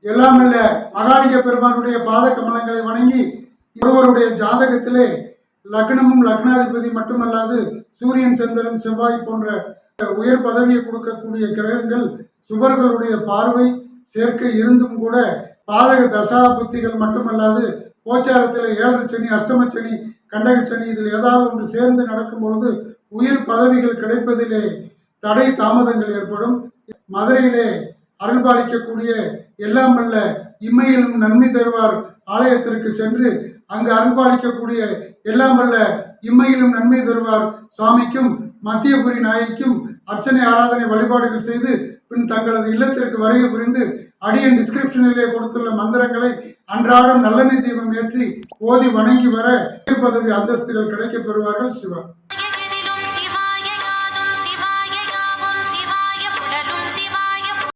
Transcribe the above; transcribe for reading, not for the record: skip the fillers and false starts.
எல்லாமல்ல மகாலிங்க பெருமானுடைய பாத கமலங்களை வணங்கி ஒருவருடைய ஜாதகத்திலே லக்னமும் லக்னாதிபதி மட்டுமல்லாது சூரியன், சந்திரன், செவ்வாய் போன்ற உயர் பதவியை கொடுக்கக்கூடிய கிரகங்கள் சுபர்களுடைய பார்வை சேர்க்கை இருந்தும் கூட பாதக தசா புத்திகள் மட்டுமல்லாது கோச்சாரத்தில் 7 சனி, அஷ்டம சனி, கண்டக சனி இதில் ஏதாவது ஒன்று சேர்ந்து நடக்கும் பொழுது உயர் பதவிகள் கிடைப்பதிலே தடை தாமதங்கள் ஏற்படும். மதுரையிலே அருள்பாலிக்கக்கூடிய எல்லாம் வல்ல இம்மையிலும் நன்மை தருவார் ஆலயத்திற்கு சென்று அங்கு அருள்பாலிக்கக்கூடிய எல்லாம் வல்ல இம்மையிலும் நன்மை தருவார் சுவாமிக்கும் மத்தியபுரி நாய்க்கும் அர்ச்சனை ஆராதனை வழிபாடுகள் செய்து பின் தங்களது இல்லத்திற்கு வருகை புரிந்து அடியன் டிஸ்கிரிப்ஷனிலே கொடுத்துள்ள மந்திரங்களை அன்றாடம் நல்லெண்ணெய் தீபம் ஏற்றி ஓதி வணங்கி வர பதவி அந்தஸ்துகள் கிடைக்கப் பெறுவார்கள். சிவா.